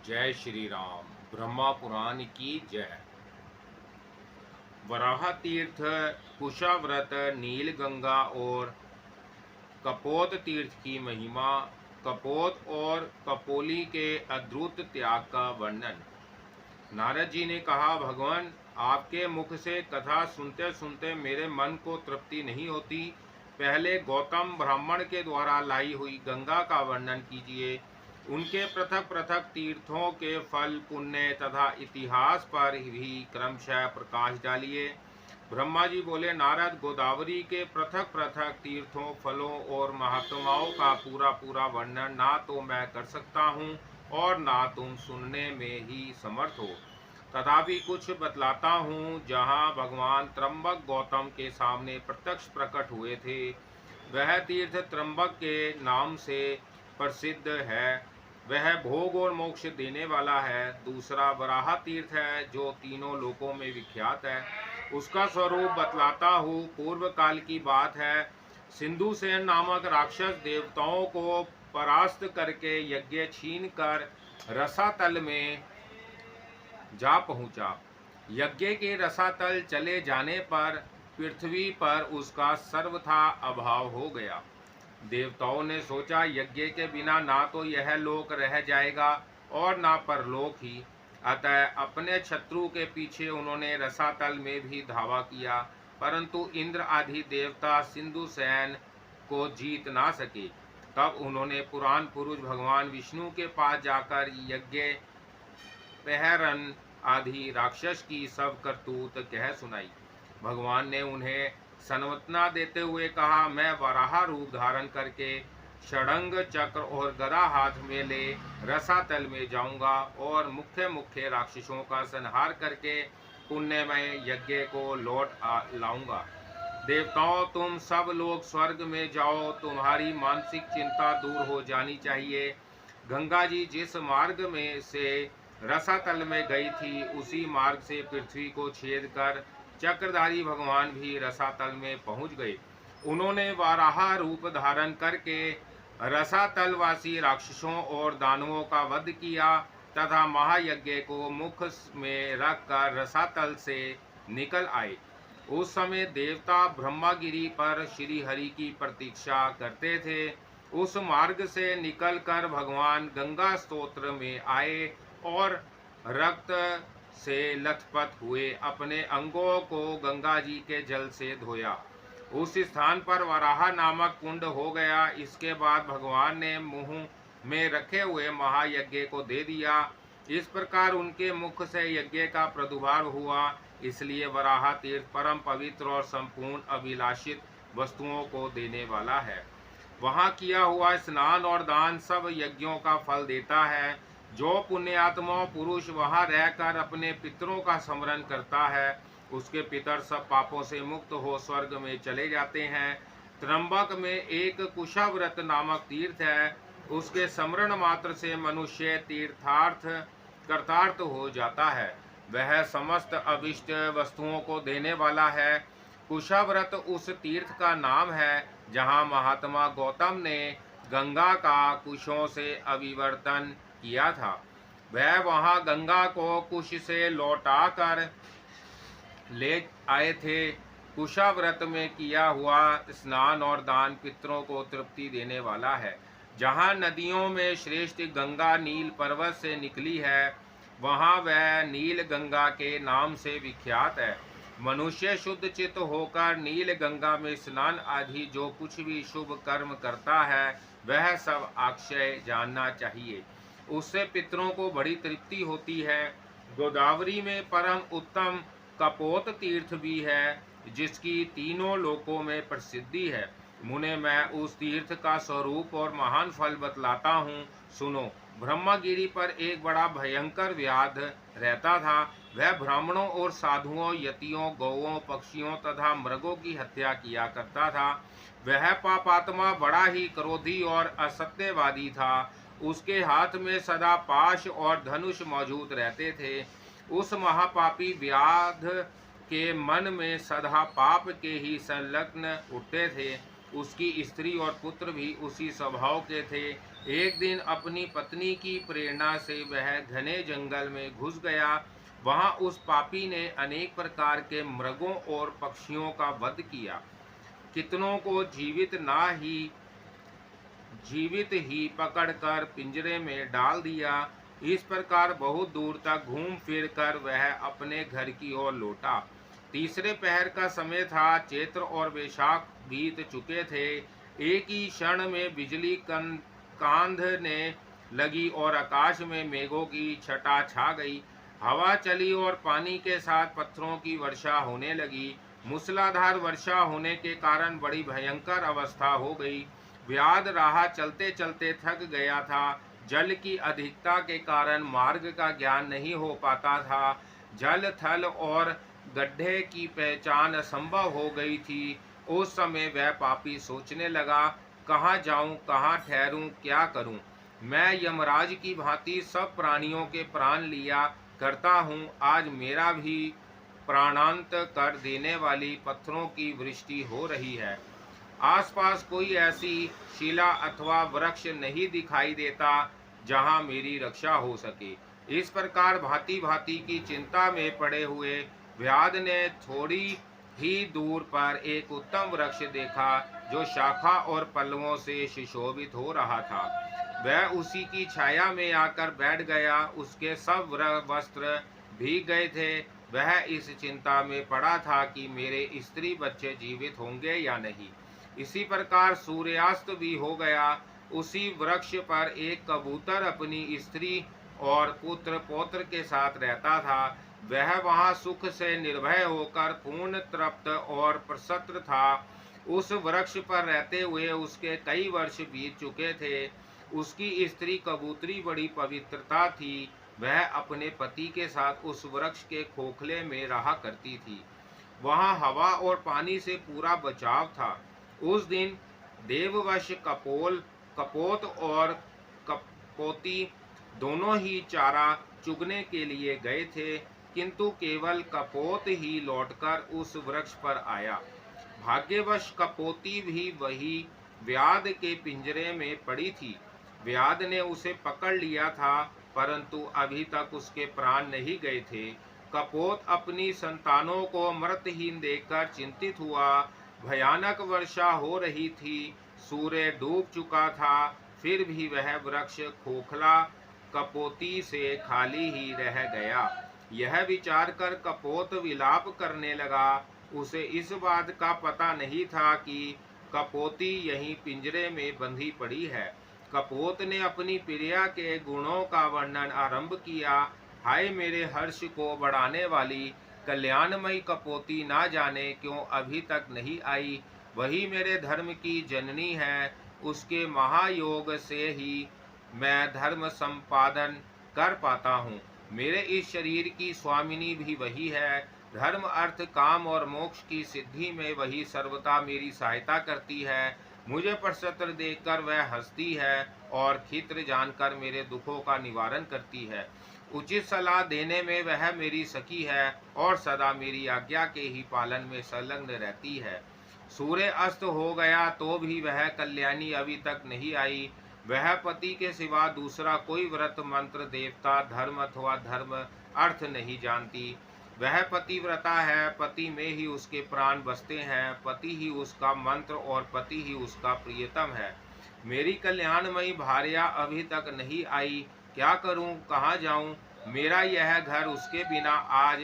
जय श्री राम। ब्रह्मा पुराण की जय। वराह तीर्थ, कुशाव्रत, नील गंगा और कपोत तीर्थ की महिमा। कपोत और कपोली के अद्भुत त्याग का वर्णन। नारद जी ने कहा, भगवान, आपके मुख से कथा सुनते सुनते मेरे मन को तृप्ति नहीं होती। पहले गौतम ब्राह्मण के द्वारा लाई हुई गंगा का वर्णन कीजिए। उनके पृथक पृथक तीर्थों के फल, पुण्य तथा इतिहास पर भी क्रमशः प्रकाश डालिए। ब्रह्मा जी बोले, नारद, गोदावरी के पृथक पृथक तीर्थों, फलों और महात्माओं का पूरा पूरा वर्णन ना तो मैं कर सकता हूँ और ना तुम सुनने में ही समर्थ हो। तथापि कुछ बतलाता हूँ। जहाँ भगवान त्र्यंबक गौतम के सामने प्रत्यक्ष प्रकट हुए थे, वह तीर्थ त्र्यंबक के नाम से प्रसिद्ध है। वह भोग और मोक्ष देने वाला है। दूसरा वराह तीर्थ है, जो तीनों लोकों में विख्यात है। उसका स्वरूप बतलाता हूँ। पूर्व काल की बात है। सिंधुसेन नामक राक्षस देवताओं को परास्त करके यज्ञ छीन कर रसातल में जा पहुंचा। यज्ञ के रसातल चले जाने पर पृथ्वी पर उसका सर्वथा अभाव हो गया। देवताओं ने सोचा, यज्ञ के बिना ना तो यह लोक रह जाएगा और ना परलोक ही। अतः अपने शत्रु के पीछे उन्होंने रसातल में भी धावा किया, परंतु इंद्र आदि देवता सिंधुसेन को जीत ना सके। तब उन्होंने पुराण पुरुष भगवान विष्णु के पास जाकर यज्ञ पहरन आदि राक्षस की सब करतूत कह सुनाई। भगवान ने उन्हें संवत्ना देते हुए कहा, मैं वराह रूप धारण करके षडंग चक्र और गदा हाथ में ले रसातल में जाऊंगा और मुख्य मुख्य राक्षसों का संहार करके पुण्यमय यज्ञ को लौट लाऊंगा। देवताओं, तुम सब लोग स्वर्ग में जाओ। तुम्हारी मानसिक चिंता दूर हो जानी चाहिए। गंगा जी जिस मार्ग में से रसातल में गई थी, उसी मार्ग से पृथ्वी को छेद कर चक्रधारी भगवान भी रसातल में पहुंच गए। उन्होंने वाराह रूप धारण करके रसातलवासी राक्षसों और दानवों का वध किया तथा महायज्ञ को मुख में रखकर रसातल से निकल आए। उस समय देवता ब्रह्मागिरी पर श्री हरि की प्रतीक्षा करते थे। उस मार्ग से निकलकर भगवान गंगा स्तोत्र में आए और रक्त से लथपथ हुए अपने अंगों को गंगा जी के जल से धोया। उस स्थान पर वराह नामक कुंड हो गया। इसके बाद भगवान ने मुंह में रखे हुए महायज्ञ को दे दिया। इस प्रकार उनके मुख से यज्ञ का प्रादुर्भाव हुआ। इसलिए वराह तीर्थ परम पवित्र और संपूर्ण अभिलाषित वस्तुओं को देने वाला है। वहाँ किया हुआ स्नान और दान सब यज्ञों का फल देता है। जो पुण्यात्मा पुरुष वहाँ रहकर अपने पितरों का स्मरण करता है, उसके पितर सब पापों से मुक्त हो स्वर्ग में चले जाते हैं। त्र्यंबक में एक कुशाव्रत नामक तीर्थ है। उसके स्मरण मात्र से मनुष्य तीर्थार्थ कृतार्थ हो जाता है। वह समस्त अभिष्ट वस्तुओं को देने वाला है। कुशाव्रत उस तीर्थ का नाम है जहाँ महात्मा गौतम ने गंगा का कुशों से अभिवर्तन किया था। वह वहाँ गंगा को कुश से लौटाकर ले आए थे। कुशाव्रत में किया हुआ स्नान और दान पितरों को तृप्ति देने वाला है। जहाँ नदियों में श्रेष्ठ गंगा नील पर्वत से निकली है, वहाँ वह नील गंगा के नाम से विख्यात है। मनुष्य शुद्ध चित्त होकर नील गंगा में स्नान आदि जो कुछ भी शुभ कर्म करता है, वह सब अक्षय जानना चाहिए। उससे पितरों को बड़ी तृप्ति होती है। गोदावरी में परम उत्तम कपोत तीर्थ भी है, जिसकी तीनों लोकों में प्रसिद्धि है। मुने, मैं उस तीर्थ का स्वरूप और महान फल बतलाता हूँ, सुनो। ब्रह्मगिरी पर एक बड़ा भयंकर व्याध रहता था। वह ब्राह्मणों और साधुओं, यतियों, गौओं, पक्षियों तथा मृगों की हत्या किया करता था। वह पापात्मा बड़ा ही क्रोधी और असत्यवादी था। उसके हाथ में सदा पाश और धनुष मौजूद रहते थे। उस महापापी व्याध के मन में सदा पाप के ही संलग्न उठते थे। उसकी स्त्री और पुत्र भी उसी स्वभाव के थे। एक दिन अपनी पत्नी की प्रेरणा से वह घने जंगल में घुस गया। वहां उस पापी ने अनेक प्रकार के मृगों और पक्षियों का वध किया। कितनों को जीवित ही पकड़कर पिंजरे में डाल दिया। इस प्रकार बहुत दूर तक घूम फिर कर वह अपने घर की ओर लौटा। तीसरे पहर का समय था। चैत्र और वैशाख बीत चुके थे। एक ही क्षण में बिजली कांधने लगी और आकाश में मेघों की छटा छा गई। हवा चली और पानी के साथ पत्थरों की वर्षा होने लगी। मूसलाधार वर्षा होने के कारण बड़ी भयंकर अवस्था हो गई। व्याध राह चलते चलते थक गया था। जल की अधिकता के कारण मार्ग का ज्ञान नहीं हो पाता था। जल थल और गड्ढे की पहचान असंभव हो गई थी। उस समय वह पापी सोचने लगा, कहाँ जाऊं, कहाँ ठहरूं, क्या करूं। मैं यमराज की भांति सब प्राणियों के प्राण लिया करता हूं। आज मेरा भी प्राणांत कर देने वाली पत्थरों की वृष्टि हो रही है। आसपास कोई ऐसी शिला अथवा वृक्ष नहीं दिखाई देता जहां मेरी रक्षा हो सके। इस प्रकार भांति भांति की चिंता में पड़े हुए व्याध ने थोड़ी ही दूर पर एक उत्तम वृक्ष देखा जो शाखा और पल्लवों से सुशोभित हो रहा था। वह उसी की छाया में आकर बैठ गया। उसके सब वस्त्र भीग गए थे। वह इस चिंता में पड़ा था कि मेरे स्त्री बच्चे जीवित होंगे या नहीं। इसी प्रकार सूर्यास्त भी हो गया। उसी वृक्ष पर एक कबूतर अपनी स्त्री और पुत्र पौत्र के साथ रहता था। वह वहां सुख से निर्भय होकर पूर्ण तृप्त और प्रसन्न था। उस वृक्ष पर रहते हुए उसके कई वर्ष बीत चुके थे। उसकी स्त्री कबूतरी बड़ी पवित्रता थी। वह अपने पति के साथ उस वृक्ष के खोखले में रहा करती थी। वहां हवा और पानी से पूरा बचाव था। उस दिन देववश कपोत और कपोती दोनों ही चारा चुगने के लिए गए थे, किंतु केवल कपोत ही लौटकर उस वृक्ष पर आया। भाग्यवश कपोती भी वही व्याध के पिंजरे में पड़ी थी। व्याध ने उसे पकड़ लिया था, परंतु अभी तक उसके प्राण नहीं गए थे। कपोत अपनी संतानों को मृतहीन देखकर चिंतित हुआ। भयानक वर्षा हो रही थी। सूर्य डूब चुका था। फिर भी वह वृक्ष खोखला कपोती से खाली ही रह गया। यह विचार कर कपोत विलाप करने लगा। उसे इस बात का पता नहीं था कि कपोती यहीं पिंजरे में बंधी पड़ी है। कपोत ने अपनी प्रिया के गुणों का वर्णन आरंभ किया। हाय मेरे हर्ष को बढ़ाने वाली कल्याणमयी कपोती, ना जाने क्यों अभी तक नहीं आई। वही मेरे धर्म की जननी है। उसके महायोग से ही मैं धर्म संपादन कर पाता हूँ। मेरे इस शरीर की स्वामिनी भी वही है। धर्म अर्थ काम और मोक्ष की सिद्धि में वही सर्वथा मेरी सहायता करती है। मुझे प्रसन्न देखकर वह हंसती है और खित्र जानकर मेरे दुखों का निवारण करती है। उचित सलाह देने में वह मेरी सखी है और सदा मेरी आज्ञा के ही पालन में संलग्न रहती है। सूर्य अस्त हो गया तो भी वह कल्याणी अभी तक नहीं आई। वह पति के सिवा दूसरा कोई व्रत मंत्र देवता धर्म अथवा धर्म अर्थ नहीं जानती। वह पतिव्रता है। पति में ही उसके प्राण बसते हैं। पति ही उसका मंत्र और पति ही उसका प्रियतम है। मेरी कल्याणमयी भार्या अभी तक नहीं आई। क्या करूं, कहाँ जाऊं। मेरा यह घर उसके बिना आज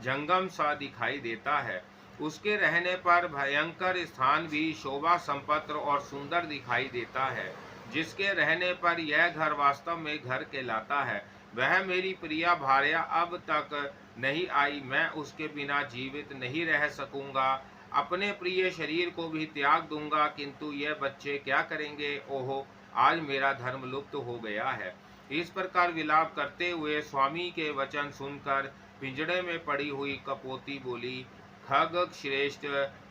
जंगम सा दिखाई देता है। उसके रहने पर भयंकर स्थान भी शोभा संपन्न और सुंदर दिखाई देता है। जिसके रहने पर यह घर वास्तव में घर कहलाता है। वह मेरी प्रिया भार्या अब तक नहीं आई। मैं उसके बिना जीवित नहीं रह सकूंगा। अपने प्रिय शरीर को भी त्याग दूंगा, किंतु ये बच्चे क्या करेंगे। ओहो, आज मेरा धर्म लुप्त हो गया है। इस प्रकार विलाप करते हुए स्वामी के वचन सुनकर पिंजड़े में पड़ी हुई कपोती बोली, खग श्रेष्ठ,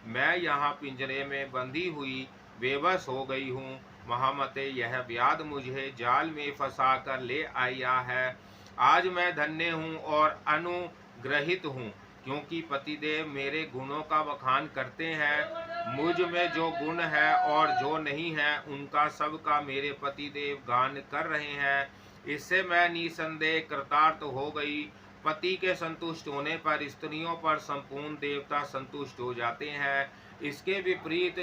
मैं यहाँ पिंजरे में बंधी हुई बेबस हो गई हूँ। महामते, यह व्याध मुझे जाल में फंसा कर ले आया है। आज मैं धन्य हूँ और अनुग्रहित हूँ। क्योंकि पतिदेव मेरे गुणों का बखान करते हैं। मुझ में जो गुण है और जो नहीं है उनका सबका मेरे पतिदेव गान कर रहे हैं। इससे मैं निसंदेह कृतार्थ हो गई। पति के संतुष्ट होने पर स्त्रियों पर संपूर्ण देवता संतुष्ट हो जाते हैं। इसके विपरीत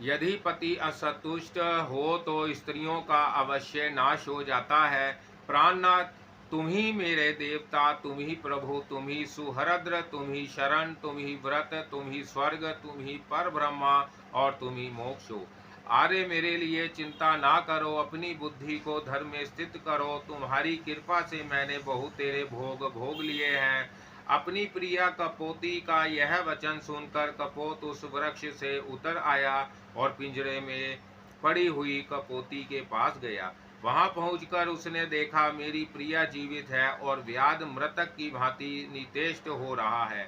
यदि पति असंतुष्ट हो तो स्त्रियों का अवश्य नाश हो जाता है। प्राणनाथ, तुम ही मेरे देवता, तुम ही प्रभु, तुम ही सुहृद्र, तुम ही शरण, तुम ही व्रत, तुम ही स्वर्ग, तुम ही पर ब्रह्मा और तुम ही मोक्ष हो। आर्य, मेरे लिए चिंता ना करो, अपनी बुद्धि को धर्म में स्थित करो। तुम्हारी कृपा से मैंने बहुत तेरे भोग लिए हैं। अपनी प्रिया कपोती का यह वचन सुनकर कपोत उस वृक्ष से उतर आया और पिंजरे में पड़ी हुई कपोती के पास गया। वहां पहुंचकर उसने देखा मेरी प्रिया जीवित है और व्याध मृतक की भांति नितेष्ट हो रहा है।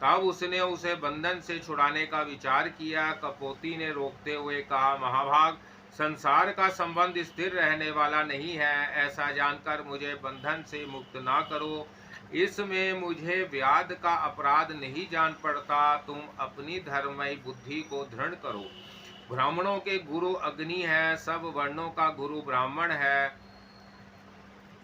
तब उसने उसे बंधन से छुड़ाने का विचार किया। कपोती ने रोकते हुए कहा, महाभाग, संसार का संबंध स्थिर रहने वाला नहीं है। ऐसा जानकर मुझे बंधन से मुक्त ना करो। इसमें मुझे व्याध का अपराध नहीं जान पड़ता। तुम अपनी धर्ममयी बुद्धि को दृढ़ करो। ब्राह्मणों के गुरु अग्नि है, सब वर्णों का गुरु ब्राह्मण है,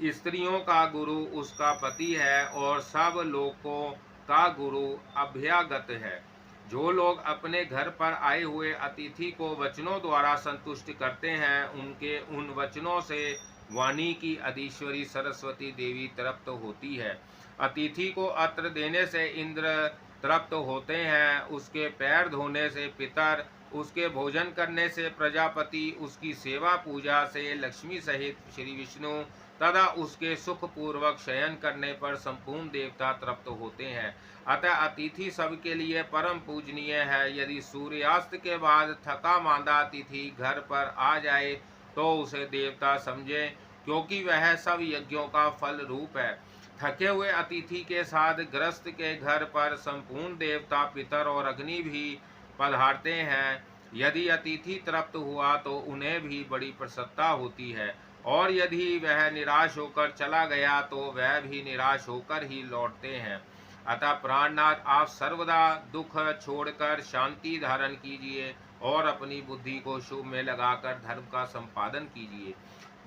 स्त्रियों का गुरु उसका पति है और सब लोगों का गुरु अभ्यागत है। जो लोग अपने घर पर आए हुए अतिथि को वचनों द्वारा संतुष्ट करते हैं, उनके उन वचनों से वाणी की अधीश्वरी सरस्वती देवी तृप्त होती है। अतिथि को अत्र देने से इंद्र तृप्त होते हैं, उसके पैर धोने से पितर, उसके भोजन करने से प्रजापति, उसकी सेवा पूजा से लक्ष्मी सहित श्री विष्णु तथा उसके सुख पूर्वक शयन करने पर संपूर्ण देवता तृप्त होते हैं। अतः अतिथि सबके लिए परम पूजनीय है। यदि सूर्यास्त के बाद थका मांदा अतिथि घर पर आ जाए तो उसे देवता समझे, क्योंकि वह सब यज्ञों का फल रूप है। थके हुए अतिथि के साथ ग्रस्त के घर पर संपूर्ण देवता, पितर और अग्नि भी पधारते हैं। यदि अतिथि तृप्त हुआ तो उन्हें भी बड़ी प्रसन्नता होती है, और यदि वह निराश होकर चला गया तो वह भी निराश होकर ही लौटते हैं। अतः प्राणनाथ, आप सर्वदा दुख छोड़कर शांति धारण कीजिए और अपनी बुद्धि को शुभ में लगाकर धर्म का संपादन कीजिए।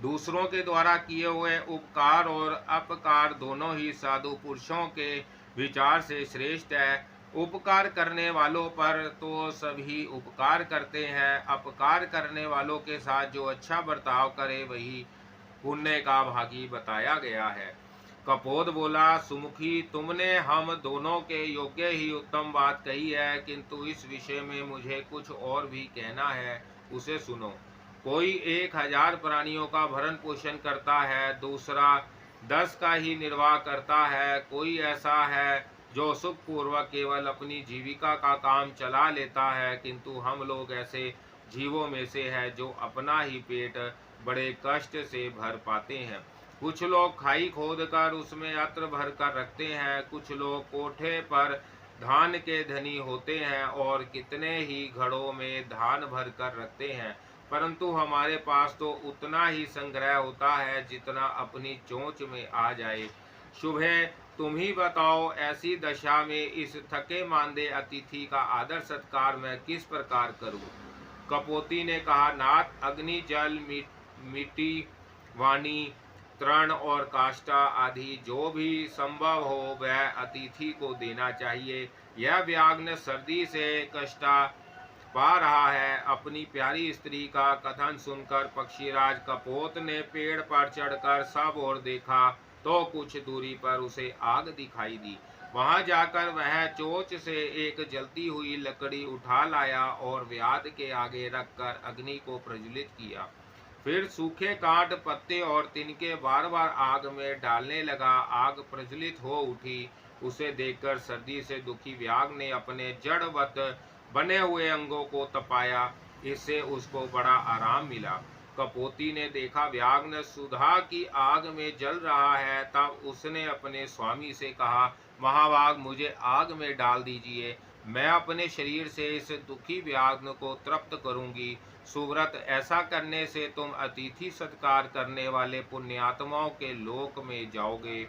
दूसरों के द्वारा किए हुए उपकार और अपकार दोनों ही साधु पुरुषों के विचार से श्रेष्ठ है। उपकार करने वालों पर तो सभी उपकार करते हैं, अपकार करने वालों के साथ जो अच्छा बर्ताव करे वही पुण्य का भागी बताया गया है। कपोत बोला, सुमुखी, तुमने हम दोनों के योग्य ही उत्तम बात कही है, किंतु इस विषय में मुझे कुछ और भी कहना है, उसे सुनो। कोई 1000 प्राणियों का भरण पोषण करता है, दूसरा 10 का ही निर्वाह करता है। कोई ऐसा है जो सुख पूर्वक केवल अपनी जीविका का काम चला लेता है, किंतु हम लोग ऐसे जीवों में से है जो अपना ही पेट बड़े कष्ट से भर पाते हैं। कुछ लोग खाई खोद कर उसमें अन्न भर कर रखते हैं, कुछ लोग कोठे पर धान के धनी होते हैं और कितने ही घड़ों में धान भर कर रखते हैं, परंतु हमारे पास तो उतना ही संग्रह होता है जितना अपनी चोंच में आ जाए। शुभ है, तुम ही बताओ, ऐसी दशा में इस थके मांदे अतिथि का आदर सत्कार मैं किस प्रकार करूं? कपोती ने कहा, नाथ, अग्नि, जल, मिट्टी, वाणी, तृण और काष्ठा आदि जो भी संभव हो वह अतिथि को देना चाहिए। यह व्याघ्न सर्दी से कष्टा पा रहा है। अपनी प्यारी स्त्री का कथन सुनकर पक्षीराज कपोत ने पेड़ पर चढ़कर सब ओर देखा तो कुछ दूरी पर उसे आग दिखाई दी। वहां जाकर वह चोंच से एक जलती हुई लकड़ी उठा लाया और व्याध के आगे रखकर अग्नि को प्रज्वलित किया। फिर सूखे काट, पत्ते और तिनके बार बार आग में डालने लगा। आग प्रज्वलित हो उठी। उसे देखकर सर्दी से दुखी व्याघ्र ने अपने जड़वत बने हुए अंगों को तपाया। इससे उसको बड़ा आराम मिला। कपोती ने देखा व्याघ्र सुधा की आग में जल रहा है, तब उसने अपने स्वामी से कहा, महाभाग, मुझे आग में डाल दीजिए, मैं अपने शरीर से इस दुखी व्याघ्र को तृप्त करूंगी। सुव्रत, ऐसा करने से तुम अतिथि सत्कार करने वाले पुण्यात्माओं के लोक में जाओगे।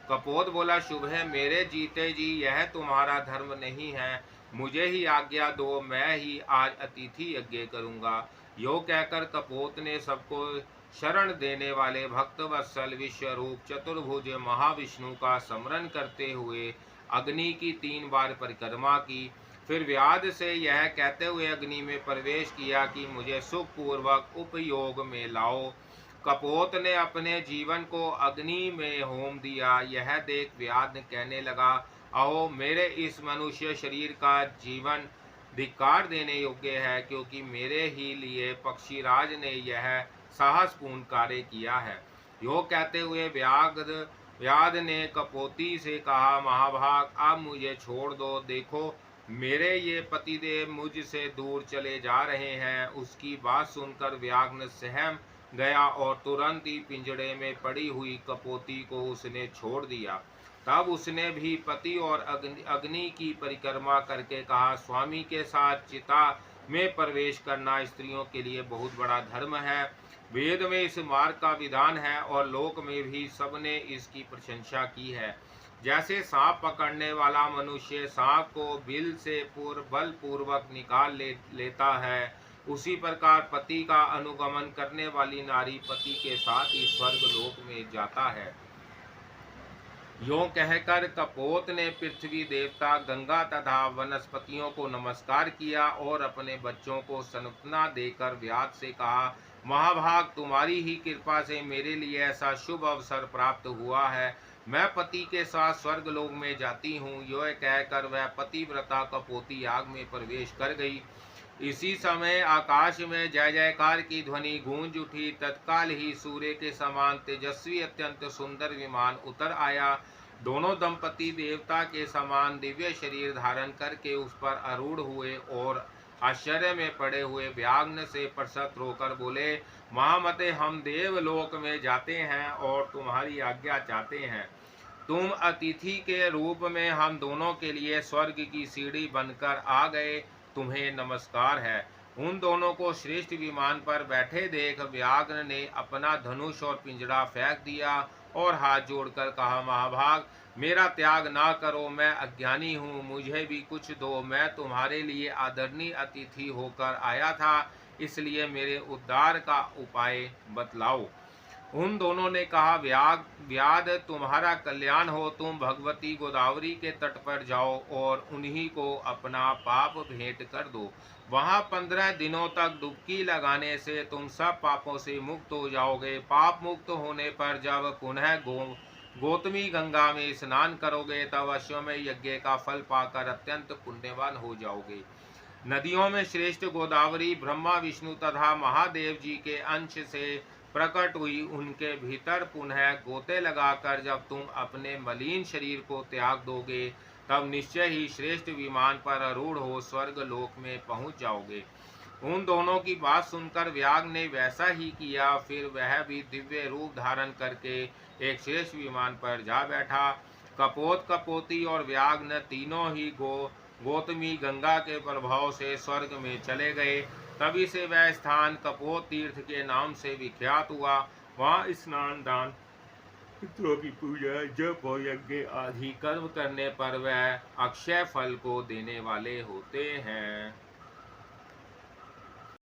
कपोत बोला, शुभ है, मेरे जीते जी यह तुम्हारा धर्म नहीं है, मुझे ही आज्ञा दो, मैं ही आज अतिथि यज्ञ करूंगा। यो कहकर कपोत ने सबको शरण देने वाले भक्त वत्सल विश्वरूप चतुर्भुज महाविष्णु का स्मरण करते हुए अग्नि की 3 बार परिक्रमा की। फिर व्याध से यह कहते हुए अग्नि में प्रवेश किया कि मुझे सुखपूर्वक उपयोग में लाओ। कपोत ने अपने जीवन को अग्नि में होम दिया। यह देख व्याध कहने लगा, अहो, मेरे इस मनुष्य शरीर का जीवन धिक्कार देने योग्य है, क्योंकि मेरे ही लिए पक्षीराज ने यह साहसपूर्ण कार्य किया है। यो कहते हुए व्याध ने कपोती से कहा, महाभाग, अब मुझे छोड़ दो। देखो, मेरे ये पतिदेव मुझसे दूर चले जा रहे हैं। उसकी बात सुनकर व्याघ्र सहम गया और तुरंत ही पिंजड़े में पड़ी हुई कपोती को उसने छोड़ दिया। तब उसने भी पति और अग्नि की परिक्रमा करके कहा, स्वामी के साथ चिता में प्रवेश करना स्त्रियों के लिए बहुत बड़ा धर्म है। वेद में इस मार्ग का विधान है और लोक में भी सबने इसकी प्रशंसा की है। जैसे सांप पकड़ने वाला मनुष्य सांप को बिल से बलपूर्वक निकाल लेता है, उसी प्रकार पति का अनुगमन करने वाली नारी पति के साथ ही स्वर्ग लोक में जाता है। यों कहकर कपोत ने पृथ्वी देवता, गंगा तथा वनस्पतियों को नमस्कार किया और अपने बच्चों को संतान देकर व्याध से कहा, महाभाग, तुम्हारी ही कृपा से मेरे लिए ऐसा शुभ अवसर प्राप्त हुआ है। मैं पति के साथ स्वर्ग लोक में जाती हूँ। यह कहकर वह पतिव्रता कपोती आग में प्रवेश कर गई। इसी समय आकाश में जय जयकार की ध्वनि गूंज उठी। तत्काल ही सूर्य के समान तेजस्वी अत्यंत सुंदर विमान उतर आया। दोनों दंपति देवता के समान दिव्य शरीर धारण करके उस पर आरूढ़ हुए और आश्चर्य में पड़े हुए व्याघ्र से प्रसन्न होकर बोले, महामते, हम देवलोक में जाते हैं और तुम्हारी आज्ञा चाहते हैं। तुम अतिथि के रूप में हम दोनों के लिए स्वर्ग की सीढ़ी बनकर आ गए, तुम्हें नमस्कार है। उन दोनों को श्रेष्ठ विमान पर बैठे देख व्याघ्र ने अपना धनुष और पिंजड़ा फेंक दिया और हाथ जोड़कर कहा, महाभाग, मेरा त्याग ना करो, मैं अज्ञानी हूँ, मुझे भी कुछ दो। मैं तुम्हारे लिए आदरणीय अतिथि होकर आया था, इसलिए मेरे उद्धार का उपाय बतलाओ। उन दोनों ने कहा, व्याध, तुम्हारा कल्याण हो, तुम भगवती गोदावरी के तट पर जाओ और उन्हीं को अपना पाप भेंट कर दो। वहां 15 दिनों तक डुबकी लगाने से तुम सब पापों से मुक्त हो जाओगे। पाप मुक्त होने पर जब पुनः गौतमी गंगा में स्नान करोगे, तब अश्वमेध यज्ञ का फल पाकर अत्यंत पुण्यवान हो जाओगे। नदियों में श्रेष्ठ गोदावरी ब्रह्मा विष्णु तथा महादेव जी के अंश से प्रकट हुई। उनके भीतर पुनः गोते लगाकर जब तुम अपने मलिन शरीर को त्याग दोगे, तब निश्चय ही श्रेष्ठ विमान पर आरूढ़ हो स्वर्ग लोक में पहुंच जाओगे। उन दोनों की बात सुनकर व्याघ्र ने वैसा ही किया। फिर वह भी दिव्य रूप धारण करके एक श्रेष्ठ विमान पर जा बैठा। कपोत, कपोती और व्याघ्र तीनों ही गौतमी गंगा के प्रभाव से स्वर्ग में चले गए। तभी से वह स्थान कपोत तीर्थ के नाम से विख्यात हुआ। वहाँ स्नान, दान, पितरों की पूजा, जप और यज्ञ आदि कर्म करने पर वह अक्षय फल को देने वाले होते हैं।